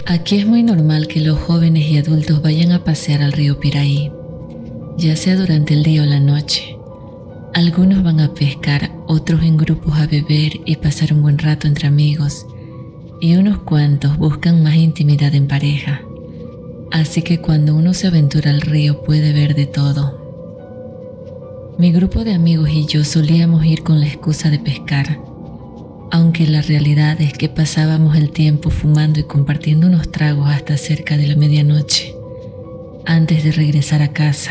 Aquí es muy normal que los jóvenes y adultos vayan a pasear al río Piraí, ya sea durante el día o la noche. Algunos van a pescar, otros en grupos a beber y pasar un buen rato entre amigos, y unos cuantos buscan más intimidad en pareja. Así que cuando uno se aventura al río puede ver de todo. Mi grupo de amigos y yo solíamos ir con la excusa de pescar, aunque la realidad es que pasábamos el tiempo fumando y compartiendo unos tragos hasta cerca de la medianoche, antes de regresar a casa.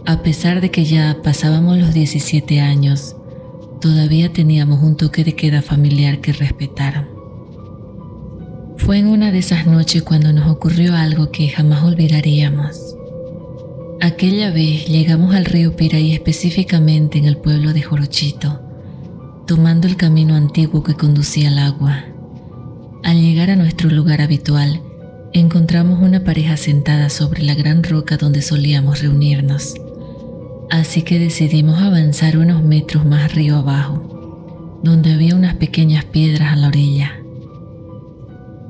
A pesar de que ya pasábamos los 17 años, todavía teníamos un toque de queda familiar que respetar. Fue en una de esas noches cuando nos ocurrió algo que jamás olvidaríamos. Aquella vez llegamos al río Piraí, específicamente en el pueblo de Jorochito, tomando el camino antiguo que conducía al agua. Al llegar a nuestro lugar habitual, encontramos una pareja sentada sobre la gran roca donde solíamos reunirnos. Así que decidimos avanzar unos metros más río abajo, donde había unas pequeñas piedras a la orilla.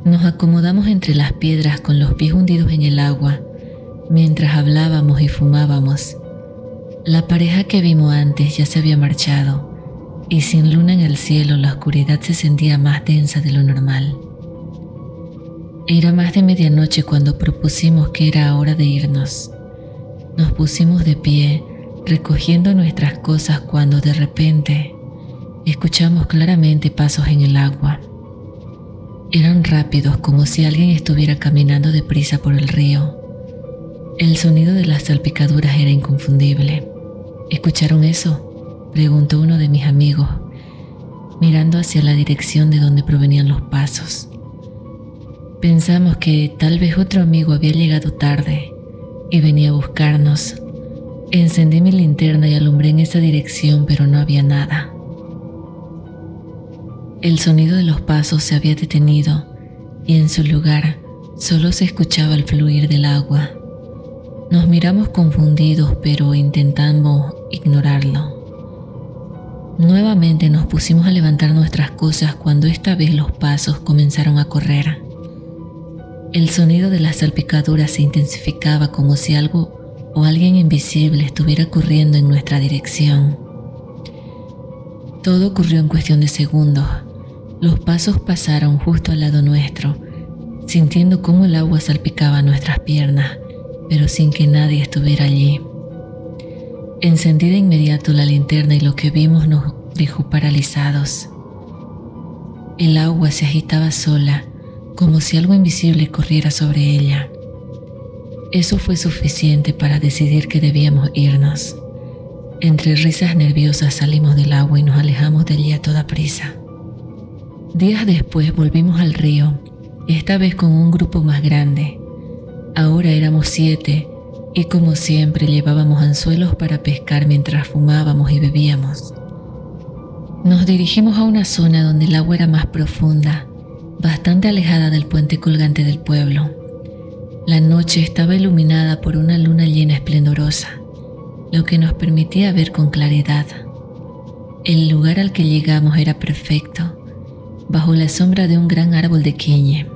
Nos acomodamos entre las piedras con los pies hundidos en el agua, mientras hablábamos y fumábamos. La pareja que vimos antes ya se había marchado, y sin luna en el cielo la oscuridad se sentía más densa de lo normal. Era más de medianoche cuando propusimos que era hora de irnos. Nos pusimos de pie, recogiendo nuestras cosas, cuando de repente escuchamos claramente pasos en el agua. Eran rápidos, como si alguien estuviera caminando deprisa por el río. El sonido de las salpicaduras era inconfundible. ¿Escucharon eso?, preguntó uno de mis amigos, mirando hacia la dirección de donde provenían los pasos. Pensamos que tal vez otro amigo había llegado tarde y venía a buscarnos. Encendí mi linterna y alumbré en esa dirección, pero no había nada. El sonido de los pasos se había detenido y en su lugar solo se escuchaba el fluir del agua. Nos miramos confundidos, pero intentamos ignorarlo. Nuevamente nos pusimos a levantar nuestras cosas cuando esta vez los pasos comenzaron a correr. El sonido de las salpicaduras se intensificaba, como si algo o alguien invisible estuviera corriendo en nuestra dirección. Todo ocurrió en cuestión de segundos. Los pasos pasaron justo al lado nuestro, sintiendo cómo el agua salpicaba nuestras piernas, pero sin que nadie estuviera allí. Encendí de inmediato la linterna y lo que vimos nos dejó paralizados. El agua se agitaba sola, como si algo invisible corriera sobre ella. Eso fue suficiente para decidir que debíamos irnos. Entre risas nerviosas salimos del agua y nos alejamos de allí a toda prisa. Días después volvimos al río, esta vez con un grupo más grande. Ahora éramos 7 y, como siempre, llevábamos anzuelos para pescar mientras fumábamos y bebíamos. Nos dirigimos a una zona donde el agua era más profunda, bastante alejada del puente colgante del pueblo. La noche estaba iluminada por una luna llena esplendorosa, lo que nos permitía ver con claridad. El lugar al que llegamos era perfecto, bajo la sombra de un gran árbol de quiñe.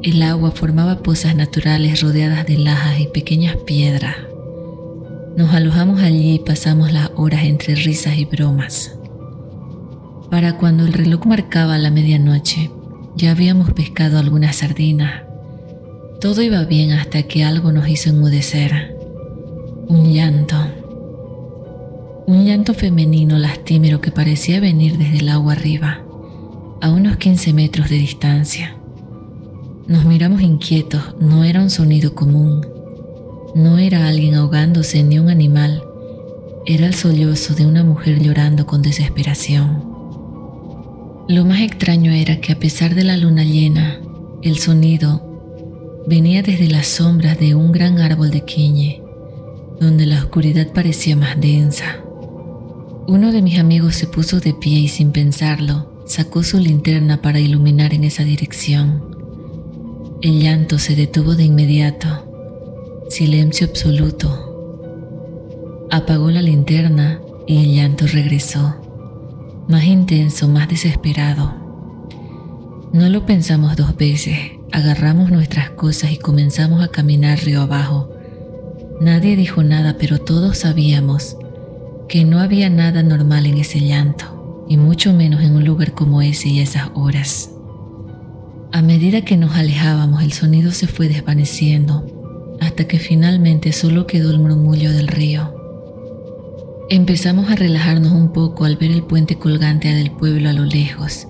El agua formaba pozas naturales rodeadas de lajas y pequeñas piedras. Nos alojamos allí y pasamos las horas entre risas y bromas. Para cuando el reloj marcaba la medianoche, ya habíamos pescado algunas sardinas. Todo iba bien hasta que algo nos hizo enmudecer. Un llanto. Un llanto femenino lastimero que parecía venir desde el agua arriba, a unos 15 metros de distancia. Nos miramos inquietos. No era un sonido común. No era alguien ahogándose ni un animal. Era el sollozo de una mujer llorando con desesperación. Lo más extraño era que, a pesar de la luna llena, el sonido venía desde las sombras de un gran árbol de quiñe, donde la oscuridad parecía más densa. Uno de mis amigos se puso de pie y, sin pensarlo, sacó su linterna para iluminar en esa dirección. El llanto se detuvo de inmediato. Silencio absoluto. Apagó la linterna y el llanto regresó, más intenso, más desesperado. No lo pensamos 2 veces, agarramos nuestras cosas y comenzamos a caminar río abajo. Nadie dijo nada, pero todos sabíamos que no había nada normal en ese llanto, y mucho menos en un lugar como ese y a esas horas. A medida que nos alejábamos, el sonido se fue desvaneciendo, hasta que finalmente solo quedó el murmullo del río. Empezamos a relajarnos un poco al ver el puente colgante del pueblo a lo lejos.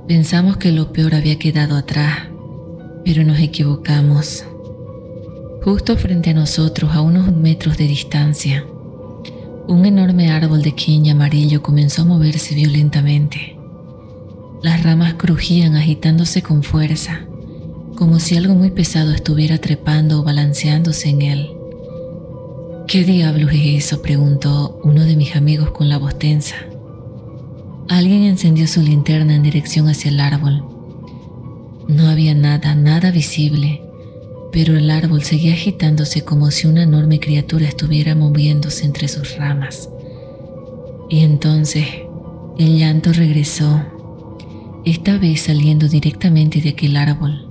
Pensamos que lo peor había quedado atrás, pero nos equivocamos. Justo frente a nosotros, a unos metros de distancia, un enorme árbol de quiña amarillo comenzó a moverse violentamente. Las ramas crujían agitándose con fuerza, como si algo muy pesado estuviera trepando o balanceándose en él. ¿Qué diablos es eso?, preguntó uno de mis amigos con la voz tensa. Alguien encendió su linterna en dirección hacia el árbol. No había nada visible, pero el árbol seguía agitándose como si una enorme criatura estuviera moviéndose entre sus ramas. Y entonces el llanto regresó, esta vez saliendo directamente de aquel árbol.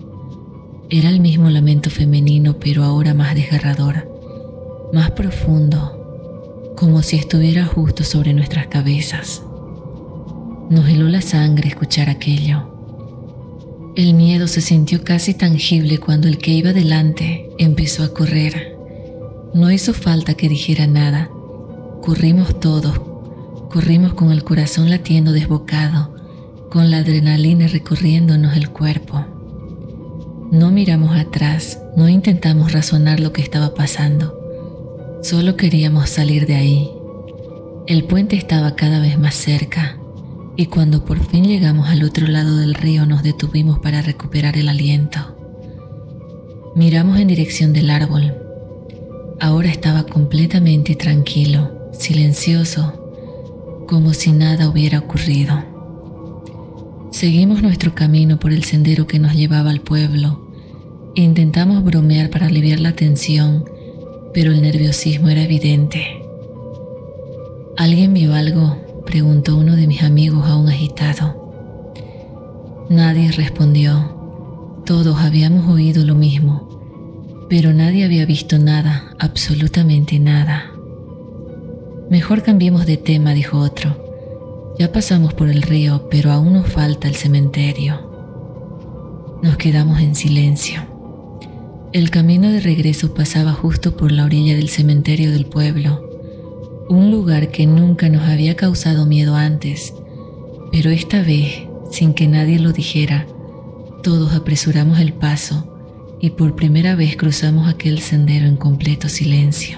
Era el mismo lamento femenino, pero ahora más desgarrador, más profundo, como si estuviera justo sobre nuestras cabezas. Nos heló la sangre escuchar aquello. El miedo se sintió casi tangible cuando el que iba delante empezó a correr. No hizo falta que dijera nada. Corrimos todos, corrimos con el corazón latiendo desbocado, con la adrenalina recorriéndonos el cuerpo. No miramos atrás, no intentamos razonar lo que estaba pasando. Solo queríamos salir de ahí. El puente estaba cada vez más cerca, y cuando por fin llegamos al otro lado del río nos detuvimos para recuperar el aliento. Miramos en dirección del árbol. Ahora estaba completamente tranquilo, silencioso, como si nada hubiera ocurrido. Seguimos nuestro camino por el sendero que nos llevaba al pueblo. Intentamos bromear para aliviar la tensión, pero el nerviosismo era evidente. ¿Alguien vio algo?, preguntó uno de mis amigos aún agitado. Nadie respondió. Todos habíamos oído lo mismo, pero nadie había visto nada, absolutamente nada. Mejor cambiemos de tema, dijo otro. Ya pasamos por el río, pero aún nos falta el cementerio. Nos quedamos en silencio. El camino de regreso pasaba justo por la orilla del cementerio del pueblo, un lugar que nunca nos había causado miedo antes, pero esta vez, sin que nadie lo dijera, todos apresuramos el paso y por primera vez cruzamos aquel sendero en completo silencio.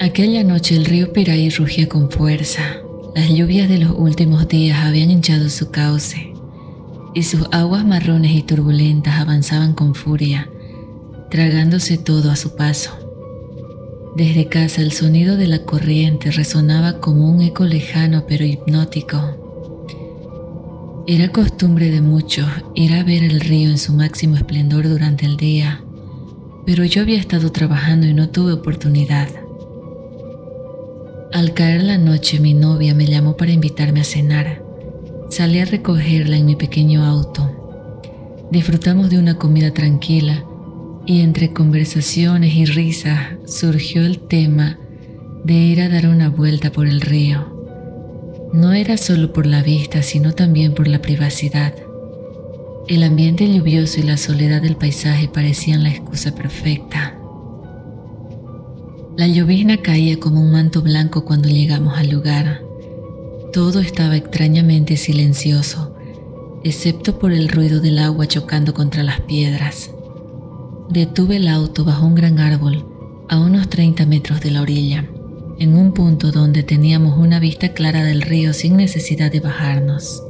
Aquella noche el río Piraí rugía con fuerza. Las lluvias de los últimos días habían hinchado su cauce, y sus aguas marrones y turbulentas avanzaban con furia, tragándose todo a su paso. Desde casa el sonido de la corriente resonaba como un eco lejano pero hipnótico. Era costumbre de muchos ir a ver el río en su máximo esplendor durante el día, pero yo había estado trabajando y no tuve oportunidad. Al caer la noche, mi novia me llamó para invitarme a cenar. Salí a recogerla en mi pequeño auto. Disfrutamos de una comida tranquila y entre conversaciones y risas surgió el tema de ir a dar una vuelta por el río. No era solo por la vista, sino también por la privacidad. El ambiente lluvioso y la soledad del paisaje parecían la excusa perfecta. La llovizna caía como un manto blanco cuando llegamos al lugar. Todo estaba extrañamente silencioso, excepto por el ruido del agua chocando contra las piedras. Detuve el auto bajo un gran árbol, a unos 30 metros de la orilla, en un punto donde teníamos una vista clara del río sin necesidad de bajarnos.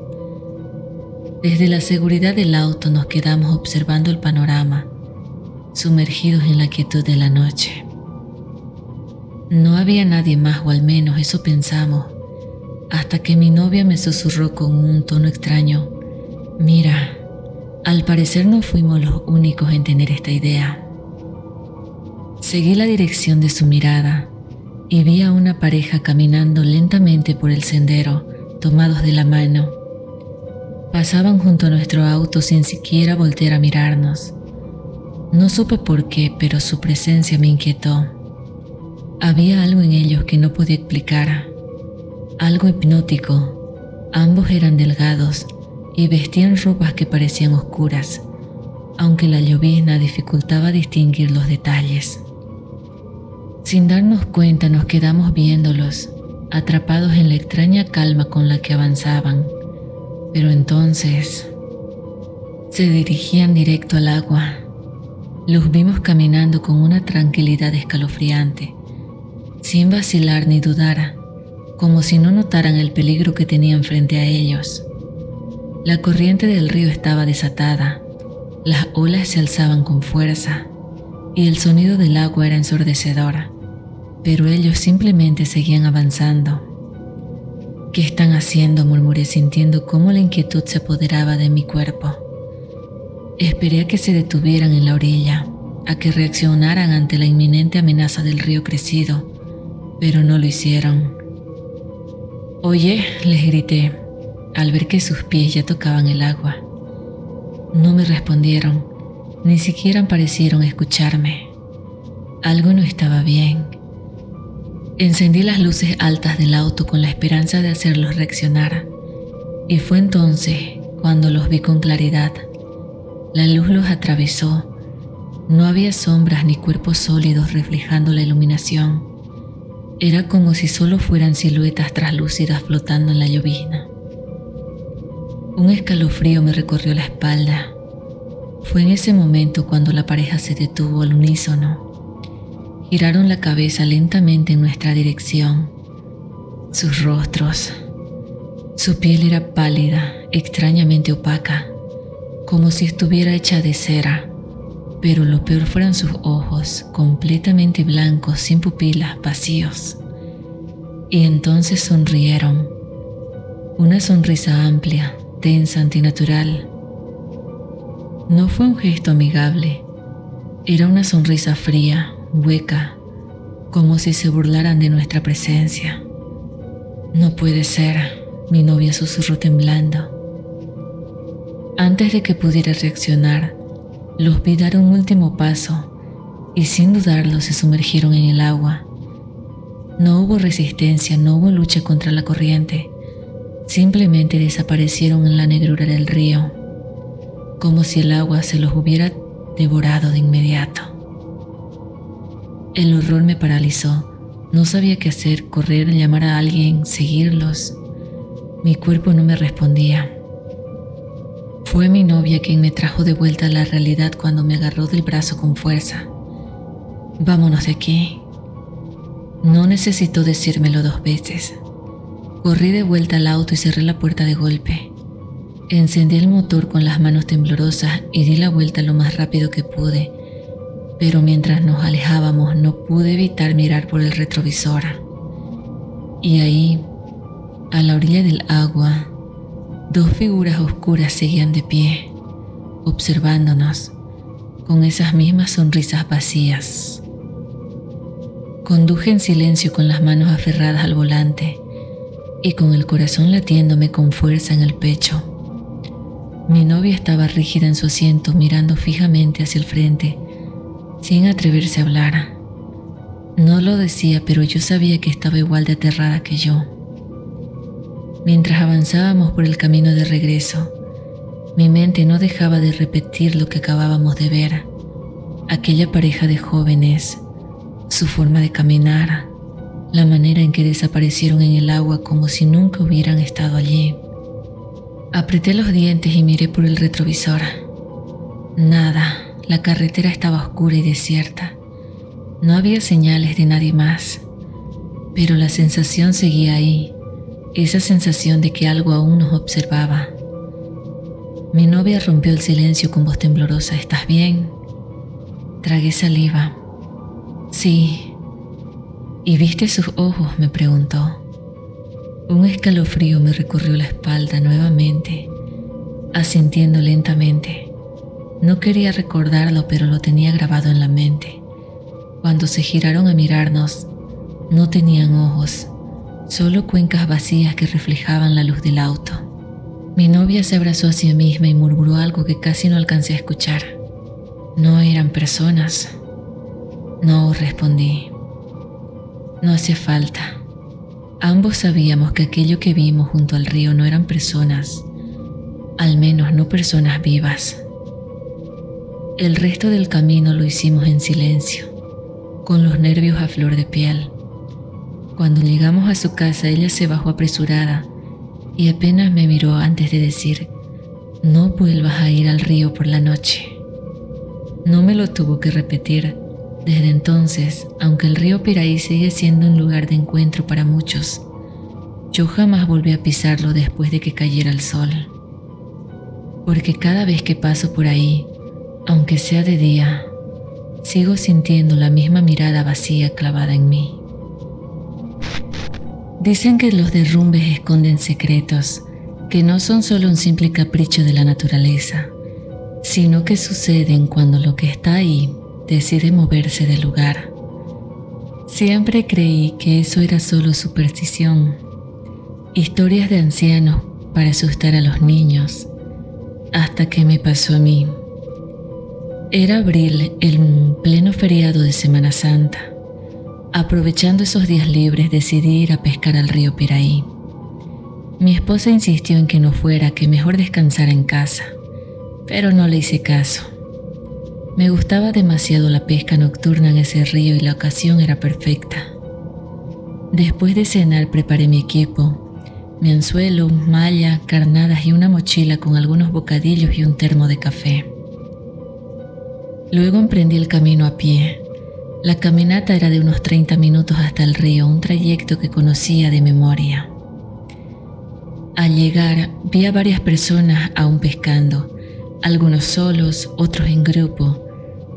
Desde la seguridad del auto nos quedamos observando el panorama, sumergidos en la quietud de la noche. No había nadie más, o al menos eso pensamos, hasta que mi novia me susurró con un tono extraño: «Mira, al parecer no fuimos los únicos en tener esta idea». Seguí la dirección de su mirada y vi a una pareja caminando lentamente por el sendero, tomados de la mano. Pasaban junto a nuestro auto sin siquiera voltear a mirarnos. No supe por qué, pero su presencia me inquietó. Había algo en ellos que no podía explicar, algo hipnótico. Ambos eran delgados y vestían ropas que parecían oscuras, aunque la llovizna dificultaba distinguir los detalles. Sin darnos cuenta nos quedamos viéndolos, atrapados en la extraña calma con la que avanzaban. Pero entonces se dirigían directo al agua. Los vimos caminando con una tranquilidad escalofriante, sin vacilar ni dudar, como si no notaran el peligro que tenían frente a ellos. La corriente del río estaba desatada, las olas se alzaban con fuerza y el sonido del agua era ensordecedor, pero ellos simplemente seguían avanzando. ¿Qué están haciendo?, murmuré sintiendo cómo la inquietud se apoderaba de mi cuerpo. Esperé a que se detuvieran en la orilla, a que reaccionaran ante la inminente amenaza del río crecido, pero no lo hicieron. «Oye», les grité, al ver que sus pies ya tocaban el agua. No me respondieron, ni siquiera parecieron escucharme. Algo no estaba bien. Encendí las luces altas del auto con la esperanza de hacerlos reaccionar, y fue entonces cuando los vi con claridad. La luz los atravesó. No había sombras ni cuerpos sólidos reflejando la iluminación. Era como si solo fueran siluetas traslúcidas flotando en la llovizna. Un escalofrío me recorrió la espalda. Fue en ese momento cuando la pareja se detuvo al unísono. Giraron la cabeza lentamente en nuestra dirección. Sus rostros, su piel era pálida, extrañamente opaca, como si estuviera hecha de cera, pero lo peor fueron sus ojos, completamente blancos, sin pupilas, vacíos. Y entonces sonrieron, una sonrisa amplia, tensa, antinatural. No fue un gesto amigable, era una sonrisa fría, hueca, como si se burlaran de nuestra presencia. «No puede ser», mi novia susurró temblando. Antes de que pudiera reaccionar, los vi dar un último paso y sin dudarlo se sumergieron en el agua. No hubo resistencia, no hubo lucha contra la corriente. Simplemente desaparecieron en la negrura del río, como si el agua se los hubiera devorado de inmediato. El horror me paralizó. No sabía qué hacer, correr, llamar a alguien, seguirlos. Mi cuerpo no me respondía. Fue mi novia quien me trajo de vuelta a la realidad cuando me agarró del brazo con fuerza. «Vámonos de aquí». No necesitó decírmelo 2 veces. Corrí de vuelta al auto y cerré la puerta de golpe. Encendí el motor con las manos temblorosas y di la vuelta lo más rápido que pude. Pero mientras nos alejábamos no pude evitar mirar por el retrovisor. Y ahí, a la orilla del agua, 2 figuras oscuras seguían de pie, observándonos, con esas mismas sonrisas vacías. Conduje en silencio con las manos aferradas al volante y con el corazón latiéndome con fuerza en el pecho. Mi novia estaba rígida en su asiento, mirando fijamente hacia el frente, sin atreverse a hablar. No lo decía, pero yo sabía que estaba igual de aterrada que yo. Mientras avanzábamos por el camino de regreso, mi mente no dejaba de repetir lo que acabábamos de ver. Aquella pareja de jóvenes, su forma de caminar, la manera en que desaparecieron en el agua como si nunca hubieran estado allí. Apreté los dientes y miré por el retrovisor. Nada. La carretera estaba oscura y desierta. No había señales de nadie más, pero la sensación seguía ahí, esa sensación de que algo aún nos observaba. Mi novia rompió el silencio con voz temblorosa. «¿Estás bien?». Tragué saliva. «Sí». «¿Y viste sus ojos?», me preguntó. Un escalofrío me recorrió la espalda nuevamente, asintiendo lentamente. No quería recordarlo, pero lo tenía grabado en la mente. Cuando se giraron a mirarnos, no tenían ojos, solo cuencas vacías que reflejaban la luz del auto. Mi novia se abrazó a sí misma y murmuró algo que casi no alcancé a escuchar. ¿No eran personas? No, respondí. No hacía falta. Ambos sabíamos que aquello que vimos junto al río no eran personas, al menos no personas vivas. El resto del camino lo hicimos en silencio, con los nervios a flor de piel. Cuando llegamos a su casa, ella se bajó apresurada y apenas me miró antes de decir: no vuelvas a ir al río por la noche. No me lo tuvo que repetir. Desde entonces, aunque el río Piraí sigue siendo un lugar de encuentro para muchos, yo jamás volví a pisarlo después de que cayera el sol. Porque cada vez que paso por ahí, aunque sea de día, sigo sintiendo la misma mirada vacía clavada en mí. Dicen que los derrumbes esconden secretos, que no son solo un simple capricho de la naturaleza, sino que suceden cuando lo que está ahí decide moverse del lugar. Siempre creí que eso era solo superstición, historias de ancianos para asustar a los niños, hasta que me pasó a mí. Era abril, el pleno feriado de Semana Santa. Aprovechando esos días libres, decidí ir a pescar al río Piraí. Mi esposa insistió en que no fuera, que mejor descansara en casa, pero no le hice caso. Me gustaba demasiado la pesca nocturna en ese río y la ocasión era perfecta. Después de cenar preparé mi equipo, mi anzuelo, malla, carnadas y una mochila con algunos bocadillos y un termo de café. Luego emprendí el camino a pie. La caminata era de unos 30 minutos hasta el río, un trayecto que conocía de memoria. Al llegar, vi a varias personas aún pescando, algunos solos, otros en grupo.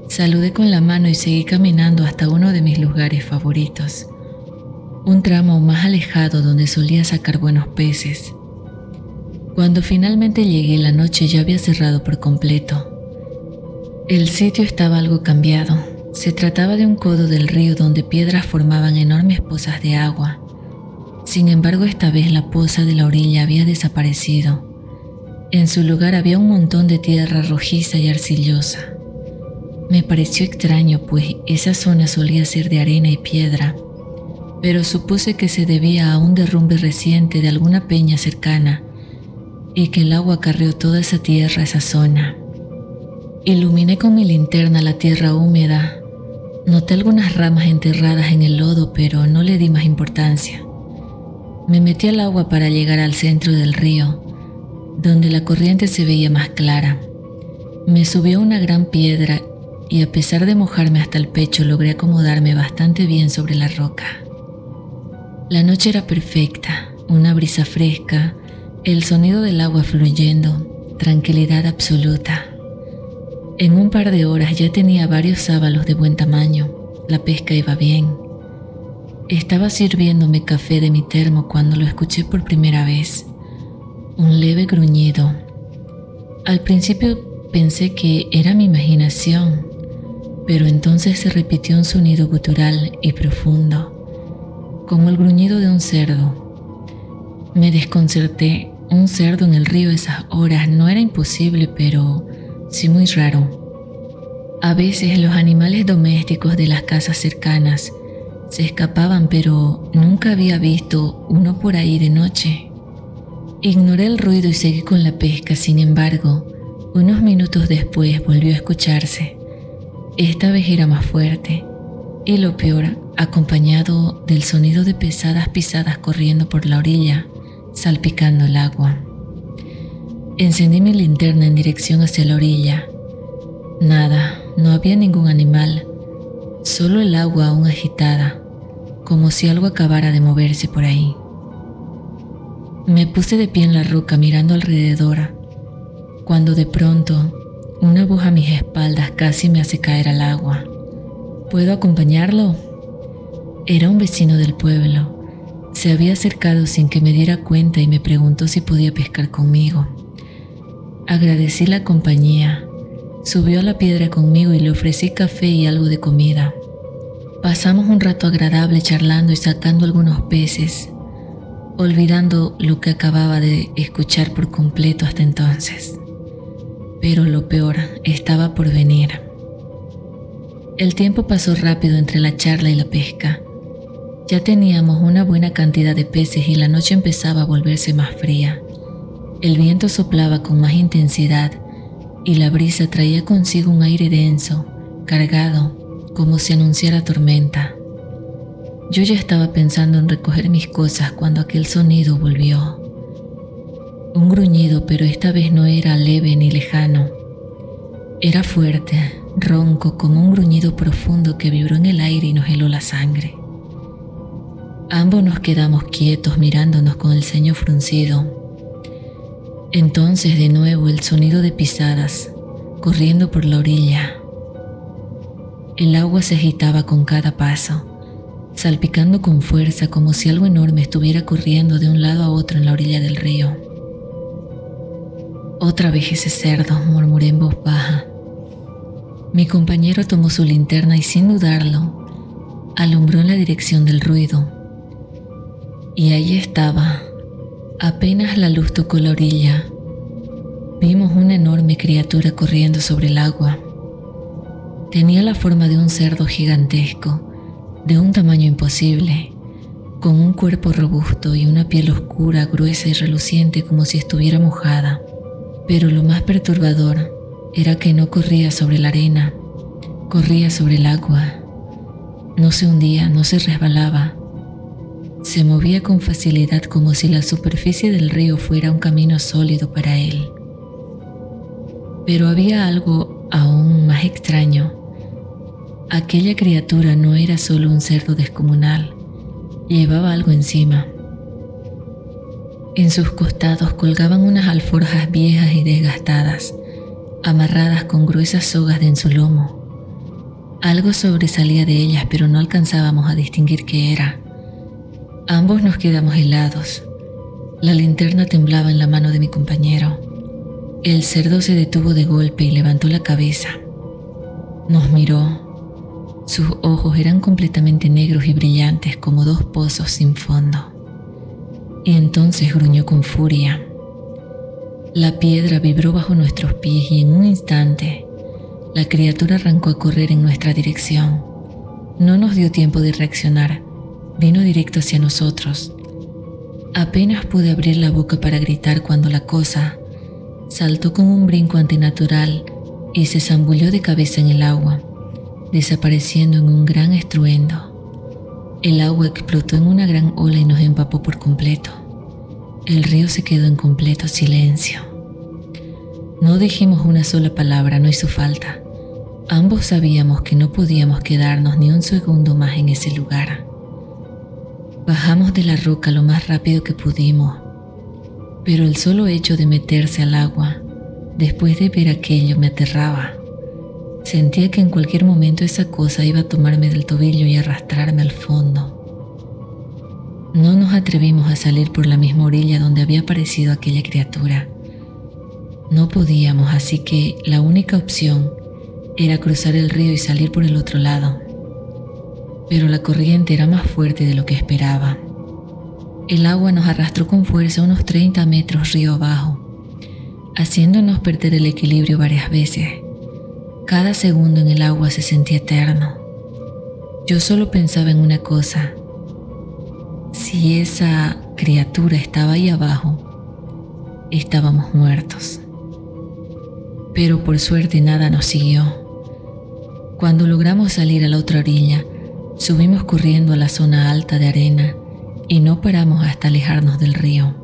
Saludé con la mano y seguí caminando hasta uno de mis lugares favoritos, un tramo aún más alejado donde solía sacar buenos peces. Cuando finalmente llegué, la noche ya había cerrado por completo. El sitio estaba algo cambiado. Se trataba de un codo del río donde piedras formaban enormes pozas de agua. Sin embargo, esta vez la poza de la orilla había desaparecido. En su lugar había un montón de tierra rojiza y arcillosa. Me pareció extraño, pues esa zona solía ser de arena y piedra, pero supuse que se debía a un derrumbe reciente de alguna peña cercana y que el agua acarreó toda esa tierra a esa zona. Iluminé con mi linterna la tierra húmeda. Noté algunas ramas enterradas en el lodo, pero no le di más importancia. Me metí al agua para llegar al centro del río, donde la corriente se veía más clara. Me subí a una gran piedra y a pesar de mojarme hasta el pecho, logré acomodarme bastante bien sobre la roca. La noche era perfecta, una brisa fresca, el sonido del agua fluyendo, tranquilidad absoluta. En un par de horas ya tenía varios sábalos de buen tamaño, la pesca iba bien. Estaba sirviéndome café de mi termo cuando lo escuché por primera vez, un leve gruñido. Al principio pensé que era mi imaginación, pero entonces se repitió un sonido gutural y profundo, como el gruñido de un cerdo. Me desconcerté. Un cerdo en el río a esas horas no era imposible, pero sí muy raro. A veces los animales domésticos de las casas cercanas se escapaban, pero nunca había visto uno por ahí de noche. Ignoré el ruido y seguí con la pesca. Sin embargo, unos minutos después volvió a escucharse. Esta vez era más fuerte y lo peor, acompañado del sonido de pesadas pisadas corriendo por la orilla, salpicando el agua. Encendí mi linterna en dirección hacia la orilla. Nada, no había ningún animal, solo el agua aún agitada, como si algo acabara de moverse por ahí. Me puse de pie en la roca mirando alrededor, cuando de pronto una voz a mis espaldas casi me hace caer al agua. ¿Puedo acompañarlo? Era un vecino del pueblo. Se había acercado sin que me diera cuenta y me preguntó si podía pescar conmigo. Agradecí la compañía. Subió a la piedra conmigo y le ofrecí café y algo de comida. Pasamos un rato agradable charlando y sacando algunos peces. olvidando lo que acababa de escuchar por completo hasta entonces. Pero lo peor estaba por venir. El tiempo pasó rápido entre la charla y la pesca. Ya teníamos una buena cantidad de peces y la noche empezaba a volverse más fría. El viento soplaba con más intensidad y la brisa traía consigo un aire denso, cargado, como si anunciara tormenta. Yo ya estaba pensando en recoger mis cosas cuando aquel sonido volvió. Un gruñido, pero esta vez no era leve ni lejano. Era fuerte, ronco, como un gruñido profundo que vibró en el aire y nos heló la sangre. Ambos nos quedamos quietos mirándonos con el ceño fruncido. Entonces de nuevo el sonido de pisadas, corriendo por la orilla. El agua se agitaba con cada paso, salpicando con fuerza como si algo enorme estuviera corriendo de un lado a otro en la orilla del río. Otra vez ese cerdo, murmuré en voz baja. Mi compañero tomó su linterna y sin dudarlo, alumbró en la dirección del ruido. Y ahí estaba. Apenas la luz tocó la orilla, vimos una enorme criatura corriendo sobre el agua. Tenía la forma de un cerdo gigantesco, de un tamaño imposible, con un cuerpo robusto y una piel oscura, gruesa y reluciente como si estuviera mojada. Pero lo más perturbador era que no corría sobre la arena, corría sobre el agua. No se hundía, no se resbalaba. Se movía con facilidad como si la superficie del río fuera un camino sólido para él. Pero había algo aún más extraño. Aquella criatura no era solo un cerdo descomunal, llevaba algo encima. En sus costados colgaban unas alforjas viejas y desgastadas, amarradas con gruesas sogas en su lomo. Algo sobresalía de ellas, pero no alcanzábamos a distinguir qué era. Ambos nos quedamos helados. La linterna temblaba en la mano de mi compañero. El cerdo se detuvo de golpe y levantó la cabeza. Nos miró. Sus ojos eran completamente negros y brillantes como dos pozos sin fondo. Y entonces gruñó con furia. La piedra vibró bajo nuestros pies y en un instante la criatura arrancó a correr en nuestra dirección. No nos dio tiempo de reaccionar. Vino directo hacia nosotros. Apenas pude abrir la boca para gritar cuando la cosa saltó con un brinco antinatural y se zambulló de cabeza en el agua, desapareciendo en un gran estruendo. El agua explotó en una gran ola y nos empapó por completo. El río se quedó en completo silencio. No dijimos una sola palabra, no hizo falta. Ambos sabíamos que no podíamos quedarnos ni un segundo más en ese lugar. Bajamos de la roca lo más rápido que pudimos, pero el solo hecho de meterse al agua, después de ver aquello, me aterraba. Sentía que en cualquier momento esa cosa iba a tomarme del tobillo y arrastrarme al fondo. No nos atrevimos a salir por la misma orilla donde había aparecido aquella criatura. No podíamos, así que la única opción era cruzar el río y salir por el otro lado. Pero la corriente era más fuerte de lo que esperaba. El agua nos arrastró con fuerza unos 30 metros río abajo, haciéndonos perder el equilibrio varias veces. Cada segundo en el agua se sentía eterno. Yo solo pensaba en una cosa. Si esa criatura estaba ahí abajo, estábamos muertos. Pero por suerte nada nos siguió. Cuando logramos salir a la otra orilla, subimos corriendo a la zona alta de arena y no paramos hasta alejarnos del río.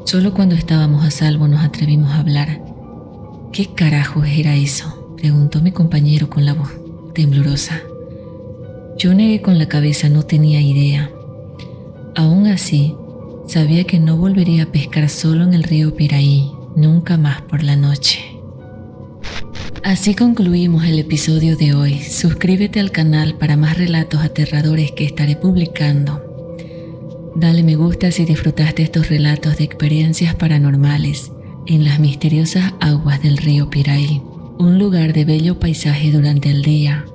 Solo cuando estábamos a salvo nos atrevimos a hablar. ¿Qué carajos era eso?, preguntó mi compañero con la voz temblorosa. Yo negué con la cabeza, no tenía idea. Aún así, sabía que no volvería a pescar solo en el río Piraí, nunca más por la noche. Así concluimos el episodio de hoy. Suscríbete al canal para más relatos aterradores que estaré publicando. Dale me gusta si disfrutaste estos relatos de experiencias paranormales en las misteriosas aguas del río Piraí, un lugar de bello paisaje durante el día,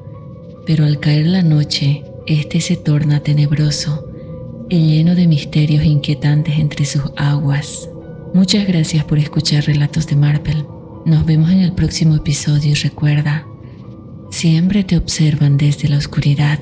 pero al caer la noche, este se torna tenebroso y lleno de misterios inquietantes entre sus aguas. Muchas gracias por escuchar Relatos de Marvel. Nos vemos en el próximo episodio y recuerda, siempre te observan desde la oscuridad.